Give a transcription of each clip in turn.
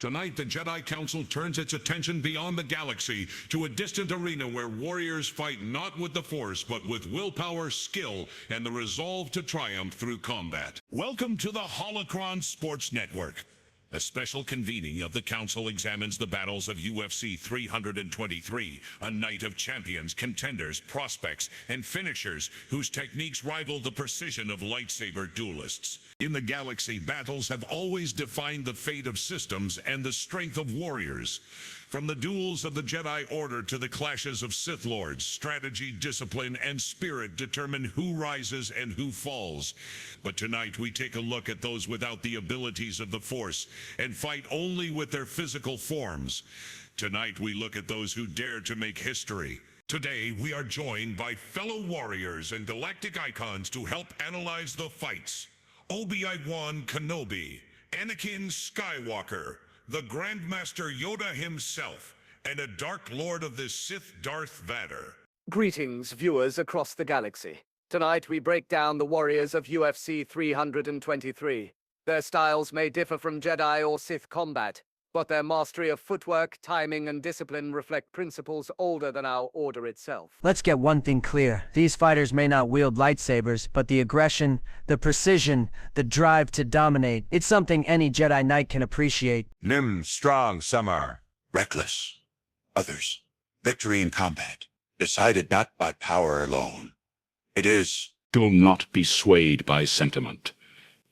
Tonight, the Jedi Council turns its attention beyond the galaxy to a distant arena where warriors fight not with the Force, but with willpower, skill, and the resolve to triumph through combat. Welcome to the Holocron Sports Network. A special convening of the Council examines the battles of UFC 323, a night of champions, contenders, prospects, and finishers whose techniques rival the precision of lightsaber duelists. In the galaxy, battles have always defined the fate of systems and the strength of warriors. From the duels of the Jedi Order to the clashes of Sith Lords, strategy, discipline, and spirit determine who rises and who falls. But tonight we take a look at those without the abilities of the Force and fight only with their physical forms. Tonight we look at those who dare to make history. Today we are joined by fellow warriors and galactic icons to help analyze the fights. Obi-Wan Kenobi, Anakin Skywalker, the Grandmaster Yoda himself, and a Dark Lord of the Sith, Darth Vader. Greetings, viewers across the galaxy. Tonight we break down the warriors of UFC 323. Their styles may differ from Jedi or Sith combat, but their mastery of footwork, timing, and discipline reflect principles older than our order itself. Let's get one thing clear. These fighters may not wield lightsabers, but the aggression, the precision, the drive to dominate, it's something any Jedi Knight can appreciate. Nim strong, some are reckless. Others, victory in combat, decided not by power alone. It is. Do not be swayed by sentiment.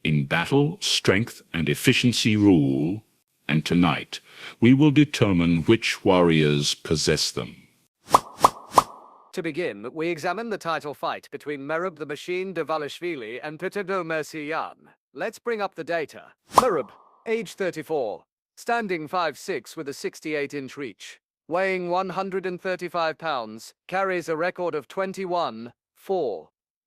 In battle, strength and efficiency rule, and tonight we will determine which warriors possess them. To begin, we examine the title fight between Merab the Machine Davalishvili and Peter No Mercy Yan. Let's bring up the data. Merab, age 34, standing 5'6" with a 68-inch reach, weighing 135 pounds, carries a record of 21-4.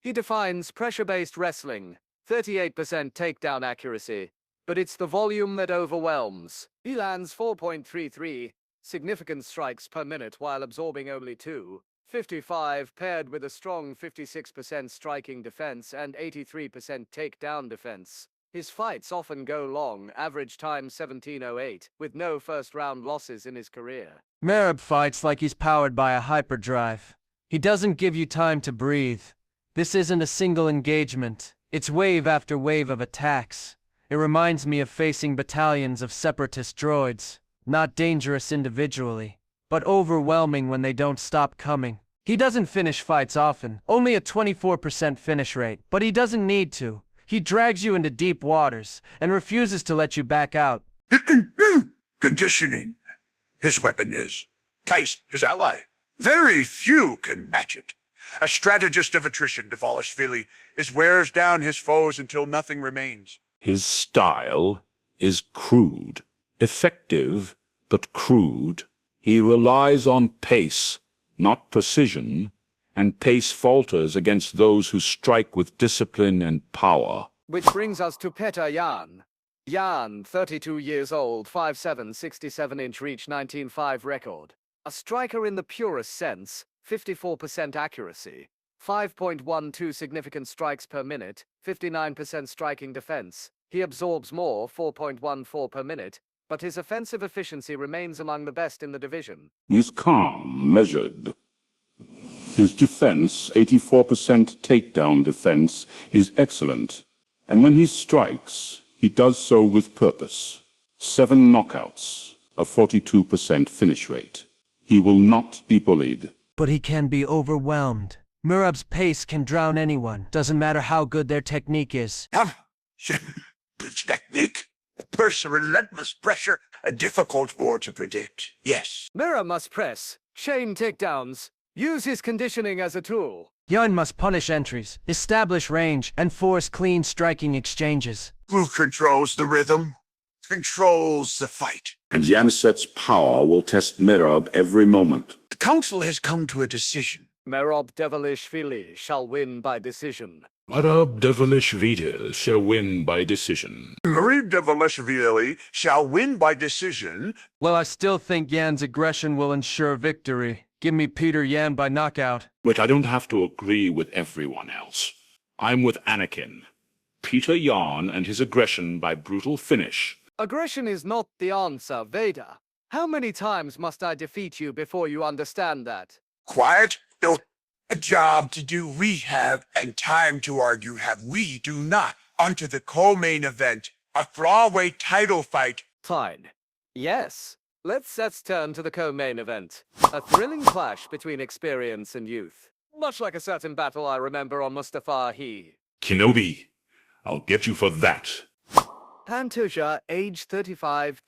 He defines pressure-based wrestling, 38% takedown accuracy, but it's the volume that overwhelms. He lands 4.33 significant strikes per minute while absorbing only 2.55, paired with a strong 56% striking defense and 83% takedown defense. His fights often go long, average time 17:08, with no first-round losses in his career. Merab fights like he's powered by a hyperdrive. He doesn't give you time to breathe. This isn't a single engagement. It's wave after wave of attacks. It reminds me of facing battalions of separatist droids, not dangerous individually, but overwhelming when they don't stop coming. He doesn't finish fights often, only a 24% finish rate, but he doesn't need to. He drags you into deep waters and refuses to let you back out. Conditioning. His weapon is. Tyson, his ally. Very few can match it. A strategist of attrition, Davalishvili, wears down his foes until nothing remains. His style is crude, effective, but crude. He relies on pace, not precision, and pace falters against those who strike with discipline and power. Which brings us to Peter Yan. Yan, 32 years old, 5'7", 67-inch reach, 19.5 record. A striker in the purest sense, 54% accuracy, 5.12 significant strikes per minute, 59% striking defense. He absorbs more, 4.14 per minute, but his offensive efficiency remains among the best in the division. He's calm, measured. His defense, 84% takedown defense, is excellent. And when he strikes, he does so with purpose. 7 knockouts, a 42% finish rate. He will not be bullied. But he can be overwhelmed. Merab's pace can drown anyone, doesn't matter how good their technique is. His technique, relentless pressure, a difficult war to predict. Yes. Merab must press, chain takedowns, use his conditioning as a tool. Yan must punish entries, establish range, and force clean striking exchanges. Who controls the rhythm? Controls the fight. And Yanset's power will test Merab every moment. The council has come to a decision. Merab Davalishvili shall win by decision. Merab Davalishvili shall win by decision. Merab Davalishvili shall win by decision. Well, I still think Yan's aggression will ensure victory. Give me Peter Yan by knockout. But I don't have to agree with everyone else. I'm with Anakin. Peter Yan and his aggression by brutal finish. Aggression is not the answer, Vader. How many times must I defeat you before you understand that? Quiet, Bill. A job to do we have, and time to argue have we do not. Onto the co-main event, a flyweight title fight. Fine. Yes. Let's turn to the co-main event. A thrilling clash between experience and youth. Much like a certain battle I remember on Mustafar He. Kenobi, I'll get you for that. Pantoja, age 35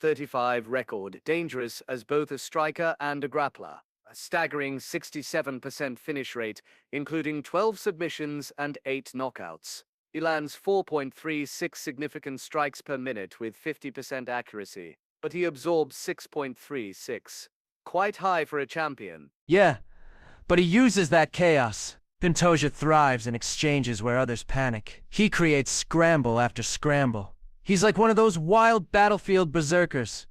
record, dangerous as both a striker and a grappler. A staggering 67% finish rate, including 12 submissions and 8 knockouts. He lands 4.36 significant strikes per minute with 50% accuracy, but he absorbs 6.36. Quite high for a champion. Yeah, but he uses that chaos. Pantoja thrives in exchanges where others panic. He creates scramble after scramble. He's like one of those wild battlefield berserkers.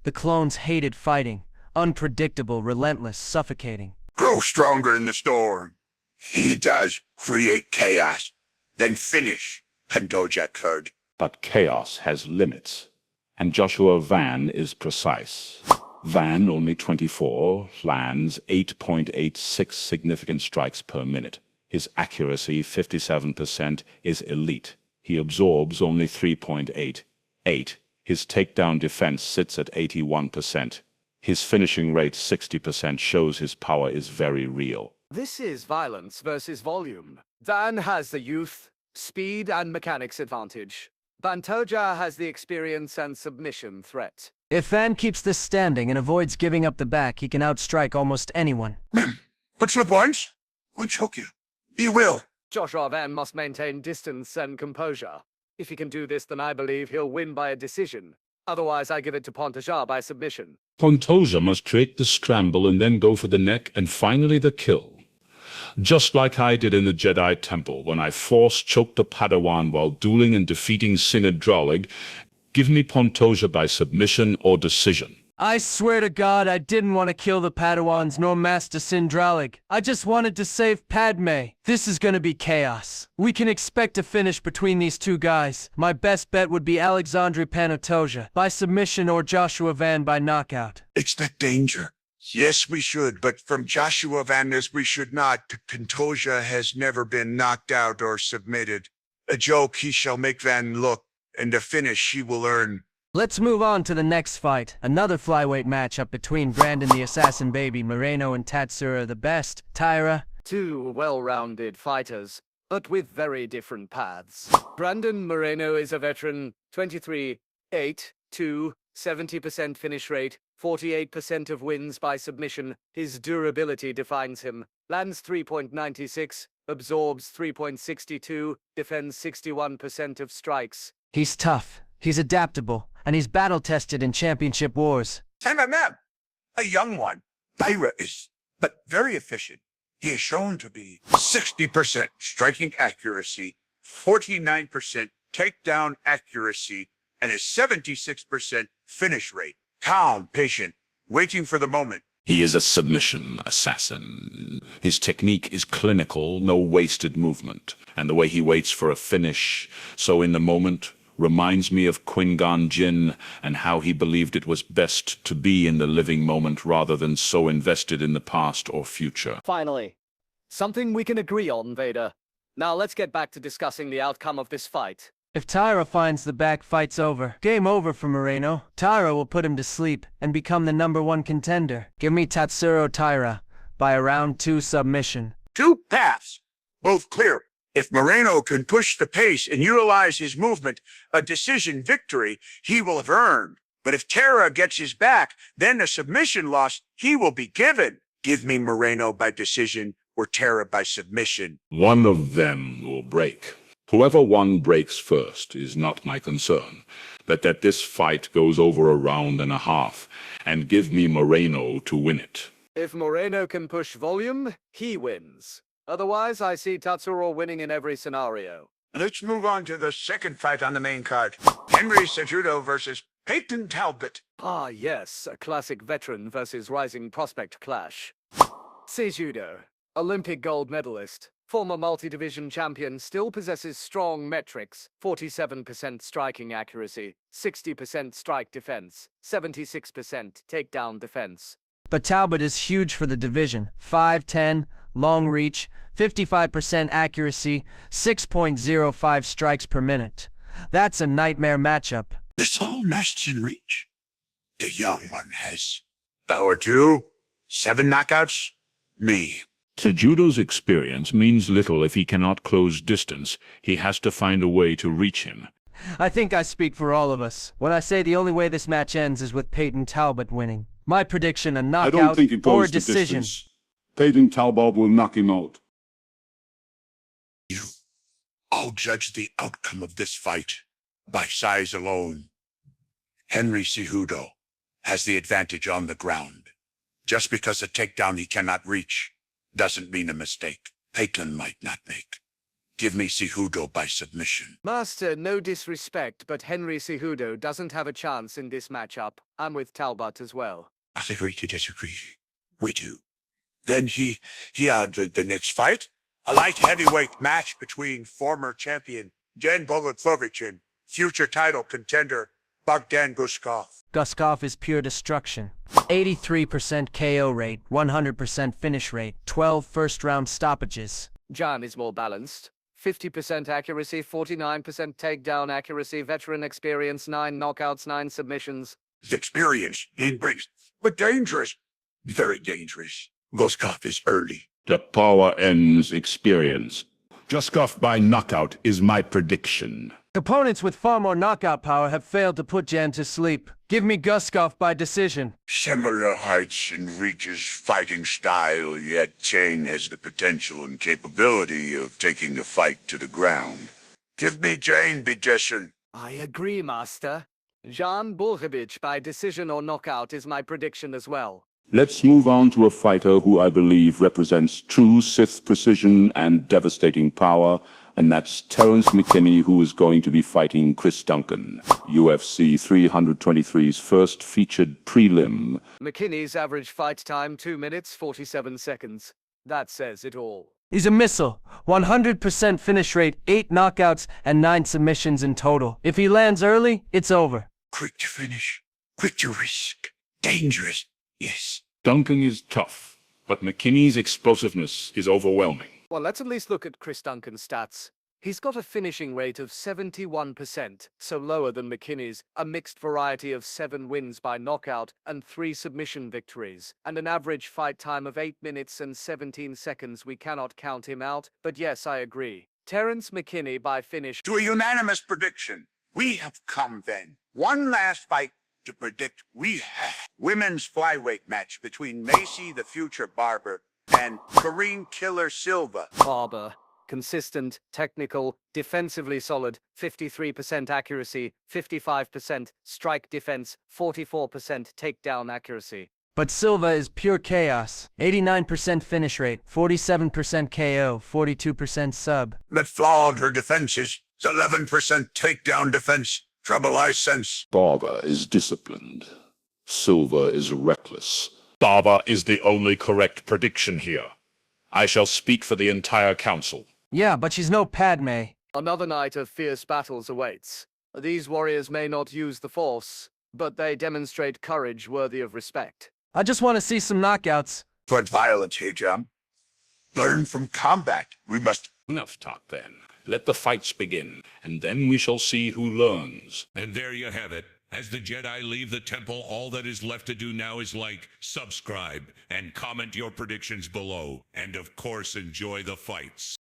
The clones hated fighting. Unpredictable, relentless, suffocating. Grow stronger in the storm. He does create chaos, then finish, Pantoja could. But chaos has limits, and Joshua Van is precise. Van, only 24, lands 8.86 significant strikes per minute. His accuracy, 57%, is elite. He absorbs only 3.88. His takedown defense sits at 81%. His finishing rate, 60%, shows his power is very real. This is violence versus volume. Van has the youth, speed, and mechanics advantage. Pantoja has the experience and submission threat. If Van keeps this standing and avoids giving up the back, he can outstrike almost anyone. But slip once, we'll choke you. He will. Joshua Van must maintain distance and composure. If he can do this, then I believe he'll win by a decision. Otherwise, I give it to Pantoja by submission. Pantoja must create the scramble and then go for the neck and finally the kill. Just like I did in the Jedi Temple when I force-choked a Padawan while dueling and defeating Sinadrolig. Give me Pantoja by submission or decision. I swear to God I didn't want to kill the Padawans nor Master Sindralig. I just wanted to save Padme. This is gonna be chaos. We can expect a finish between these two guys. My best bet would be Alexandre Pantoja by submission or Joshua Van by knockout. It's the danger. Yes, we should, but from Joshua Van as we should not. Pantoja has never been knocked out or submitted. A joke he shall make Van look, and a finish he will earn. Let's move on to the next fight. Another flyweight matchup between Brandon the Assassin Baby Moreno and Tatsuro the Best, Tyra. Two well-rounded fighters, but with very different paths. Brandon Moreno is a veteran, 23, 8, 2, 70% finish rate, 48% of wins by submission. His durability defines him. Lands 3.96, absorbs 3.62, defends 61% of strikes. He's tough, he's adaptable, and he's battle-tested in championship wars. MMM, a young one. Tyra is, but very efficient. He is shown to be 60% striking accuracy, 49% takedown accuracy, and a 76% finish rate. Calm, patient, waiting for the moment. He is a submission assassin. His technique is clinical, no wasted movement. And the way he waits for a finish, so in the moment, reminds me of Qui-Gon Jinn and how he believed it was best to be in the living moment rather than so invested in the past or future. Finally, something we can agree on, Vader. Now let's get back to discussing the outcome of this fight. If Tyra finds the back, fight's over. Game over for Moreno. Tyra will put him to sleep and become the #1 contender. Give me Tatsuro Tyra by a round 2 submission. Two paths, both clear. If Moreno can push the pace and utilize his movement, a decision victory he will have earned. But if Tyra gets his back, then a submission loss he will be given. Give me Moreno by decision or Tyra by submission. One of them will break. Whoever one breaks first is not my concern, but that this fight goes over a round and a half, and give me Moreno to win it. If Moreno can push volume, he wins. Otherwise, I see Tatsuro winning in every scenario. Let's move on to the second fight on the main card. Henry Cejudo versus Peyton Talbot. Ah yes, a classic veteran versus rising prospect clash. Cejudo, Olympic gold medalist, Former multi-division champion still possesses strong metrics: 47% striking accuracy, 60% strike defense, 76% takedown defense. But Talbot is huge for the division. 5'10", long reach, 55% accuracy, 6.05 strikes per minute. That's a nightmare matchup. This all lasts in reach. The young one has power 2, 7 knockouts. Me. Cejudo's experience means little if he cannot close distance. He has to find a way to reach him. I think I speak for all of us when I say the only way this match ends is with Peyton Talbot winning. My prediction, a I knockout don't think he or a goes the decision. distance. Peyton Talbot will knock him out. I'll judge the outcome of this fight by size alone. Henry Cejudo has the advantage on the ground. Just because a takedown he cannot reach doesn't mean a mistake Peyton might not make. Give me Cejudo by submission. Master, no disrespect, but Henry Cejudo doesn't have a chance in this matchup. I'm with Talbot as well. I agree to disagree. We do. Then he had the next fight, a light heavyweight match between former champion Jan Bogdanovic and future title contender Bogdan Guskov. Guskov is pure destruction. 83% KO rate, 100% finish rate, 12 first-round stoppages. Jan is more balanced. 50% accuracy, 49% takedown accuracy, veteran experience, 9 knockouts, 9 submissions. Experience, brings, but dangerous. Very dangerous. Guskov is early. The power ends experience. Guskov by knockout is my prediction. Opponents with far more knockout power have failed to put Jan to sleep. Give me Guskov by decision. Similar heights and reaches, fighting style, yet Jane has the potential and capability of taking the fight to the ground. Give me Jane by decision. I agree, Master. Jan Bogdanovic by decision or knockout is my prediction as well. Let's move on to a fighter who I believe represents true Sith precision and devastating power, and that's Terrence McKinney, who is going to be fighting Chris Duncan, UFC 323's first featured prelim. McKinney's average fight time 2 minutes 47 seconds. That says it all. He's a missile. 100% finish rate, 8 knockouts, and 9 submissions in total. If he lands early, it's over. Quick to finish, quick to risk, dangerous, yes. Duncan is tough, but McKinney's explosiveness is overwhelming. Well, let's at least look at Chris Duncan's stats. He's got a finishing rate of 71%, so lower than McKinney's, a mixed variety of 7 wins by knockout and 3 submission victories, and an average fight time of 8 minutes and 17 seconds. We cannot count him out, but yes, I agree. Terrence McKinney by finish. To a unanimous prediction, we have come then. One last fight to predict. We have women's flyweight match between Macy the Future Barber and Kareem Killer Silva. Barber. Consistent, technical, defensively solid, 53% accuracy, 55% strike defense, 44% takedown accuracy. But Silva is pure chaos. 89% finish rate, 47% KO, 42% sub. That flawed her defenses. 11% takedown defense. Trouble I sense. Barber is disciplined. Silva is reckless. Barber is the only correct prediction here. I shall speak for the entire council. Yeah, but she's no Padme. Another night of fierce battles awaits. These warriors may not use the Force, but they demonstrate courage worthy of respect. I just want to see some knockouts. Toward violence, Hijam. Learn from combat. We must... Enough talk then. Let the fights begin, and then we shall see who learns. And there you have it. As the Jedi leave the temple, all that is left to do now is like, subscribe, and comment your predictions below. And of course, enjoy the fights.